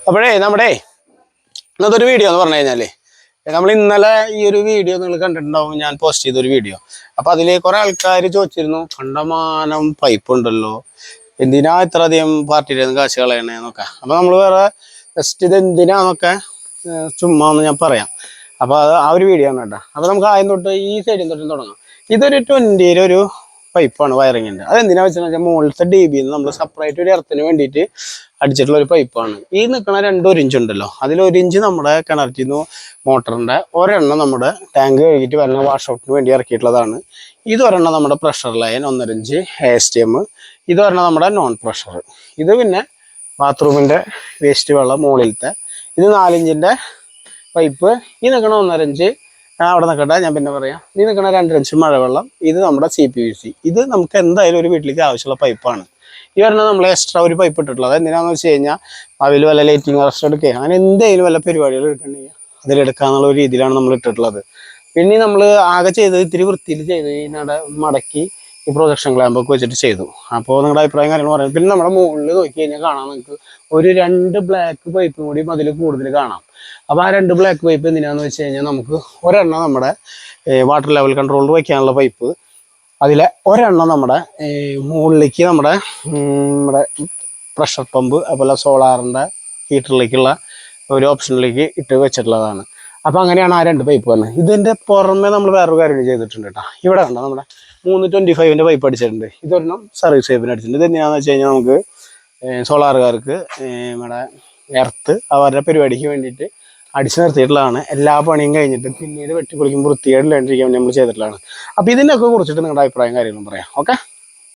അപ്പോഴേ ഇന്നത്തെ ഒരു വീഡിയോ എന്ന് പറഞ്ഞു കഴിഞ്ഞാല് നമ്മൾ ഇന്നലെ ഈ ഒരു വീഡിയോ നിങ്ങൾ കണ്ടിട്ടുണ്ടാവും. ഞാൻ പോസ്റ്റ് ചെയ്തൊരു വീഡിയോ. അപ്പൊ അതില് കുറെ ആൾക്കാർ ചോദിച്ചിരുന്നു, കണ്ടമാനം പൈപ്പ് ഉണ്ടല്ലോ, എന്തിനാ ഇത്ര അധികം പാർട്ടിയിൽ കാശ് കളയണേന്നൊക്കെ. അപ്പൊ നമ്മൾ വേറെ ജസ്റ്റ് ഇത് എന്തിനാന്നൊക്കെ ചുമ്മാ ഒന്ന് ഞാൻ പറയാം. അപ്പൊ അത് ആ ഒരു വീഡിയോ ആണ് കേട്ടോ. അപ്പൊ നമുക്ക് ആദ്യം തൊട്ട് ഈ സൈഡിൽ തൊട്ടും തുടങ്ങാം. ഇതൊരു 20 ഒരു പൈപ്പാണ് വയറിങ്ങിൻ്റെ. അതെന്തിനാ വെച്ചാൽ മുകളിലത്തെ DB നമ്മൾ സെപ്പറേറ്റ് ഒരു എർത്തിന് വേണ്ടിയിട്ട് അടിച്ചിട്ടുള്ള ഒരു പൈപ്പാണ്. ഈ നിൽക്കുന്ന 2 ഇഞ്ച് ഉണ്ടല്ലോ, അതിൽ 1 ഇഞ്ച് നമ്മുടെ കിണറ്റിൽ നിന്ന് മോട്ടറിൻ്റെ, ഒരെണ്ണം നമ്മുടെ ടാങ്ക് കഴുകിയിട്ട് വരുന്ന വാഷ് ഔട്ടിന് വേണ്ടി ഇറക്കിയിട്ടുള്ളതാണ്. ഇതൊരെണ്ണം നമ്മുടെ പ്രഷർ ലൈൻ 1.5 ഇഞ്ച് ASTM, ഇതൊരെണ്ണം നമ്മുടെ നോൺ പ്രഷർ. ഇത് പിന്നെ ബാത്റൂമിൻ്റെ വേസ്റ്റ് വെള്ളം മുകളിലത്തെ. ഇത് 4 ഇഞ്ചിൻ്റെ പൈപ്പ്. ഈ നിൽക്കണ 1.5 ഇഞ്ച് അവിടെ നിൽക്കട്ടെ, ഞാൻ പിന്നെ പറയാം. ഈ നിൽക്കണ 2 ഇഞ്ച് മഴവെള്ളം. ഇത് നമ്മുടെ CPVC. ഇത് നമുക്ക് എന്തായാലും ഒരു വീട്ടിലേക്ക് ആവശ്യമുള്ള പൈപ്പാണ്. ഈ പറഞ്ഞാൽ നമ്മൾ എക്സ്ട്രാ ഒരു പൈപ്പ് ഇട്ടിട്ടുള്ളത്. എന്തിനാന്ന് വെച്ച് കഴിഞ്ഞാൽ അതിൽ വല്ല ലൈറ്റിംഗ് അറസ്റ്റ് എടുക്കുക, അങ്ങനെ എന്തെങ്കിലും വല്ല പരിപാടികൾ എടുക്കണമെങ്കിൽ അതിലെടുക്കാന്നുള്ള ഒരു രീതിയിലാണ് നമ്മൾ ഇട്ടിട്ടുള്ളത്. പിന്നെ നമ്മൾ ആകെ ചെയ്തത് ഇത്തിരി വൃത്തിയിൽ ചെയ്ത് മടക്കി ഈ പ്രൊജക്ഷൻ ക്ലാമ്പൊക്കെ വെച്ചിട്ട് ചെയ്തു. അപ്പോൾ നിങ്ങളുടെ അഭിപ്രായം കാര്യങ്ങൾ പറയാം. പിന്നെ നമ്മുടെ മുകളിൽ നോക്കി കഴിഞ്ഞാൽ കാണാം, നിങ്ങൾക്ക് ഒരു 2 ബ്ലാക്ക് പൈപ്പും കൂടി അതിൽ കൂടുതൽ കാണാം. അപ്പോൾ ആ 2 ബ്ലാക്ക് പൈപ്പ് എന്തിനാന്ന് വെച്ച് കഴിഞ്ഞാൽ നമുക്ക് ഒരെണ്ണം നമ്മുടെ വാട്ടർ ലെവൽ കൺട്രോളർ വയ്ക്കാനുള്ള പൈപ്പ്, അതിലെ ഒരെണ്ണം നമ്മുടെ മുകളിലേക്ക് നമ്മുടെ പ്രഷർ പമ്പ്, അതുപോലെ സോളാറിൻ്റെ ഹീറ്ററിലേക്കുള്ള ഒരു ഓപ്ഷനിലേക്ക് ഇട്ട് വെച്ചിട്ടുള്ളതാണ്. അപ്പോൾ അങ്ങനെയാണ് ആ 2 പൈപ്പ് വന്നത്. ഇതിൻ്റെ പുറമെ നമ്മൾ വേറൊരു കാര്യം ചെയ്തിട്ടുണ്ട് കേട്ടോ. ഇവിടെ കണ്ടോ, നമ്മുടെ 325-ൻ്റെ പൈപ്പ് അടിച്ചിട്ടുണ്ട്. ഇതൊരെണ്ണം സർവീസ് പൈപ്പിന് അടിച്ചിട്ടുണ്ട്. ഇത് എന്തിനാണെന്ന് വെച്ച് കഴിഞ്ഞാൽ നമുക്ക് സോളാറുകാർക്ക് നമ്മുടെ എർത്ത് അവരുടെ പരിപാടിക്ക് വേണ്ടിയിട്ട് അടിച്ചു നിർത്തിയിട്ടുള്ളതാണ്. എല്ലാ പണിയും കഴിഞ്ഞിട്ട് പിന്നീട് വെട്ടിപ്പൊളിക്കും വൃത്തികേടില്ലാണ്ടിരിക്കാൻ വേണ്ടി നമ്മൾ ചെയ്തിട്ടുള്ളതാണ്. അപ്പോൾ ഇതിനൊക്കെ കുറിച്ചിട്ട് നിങ്ങളുടെ അഭിപ്രായം കാര്യങ്ങളും പറയാം. ഓക്കെ.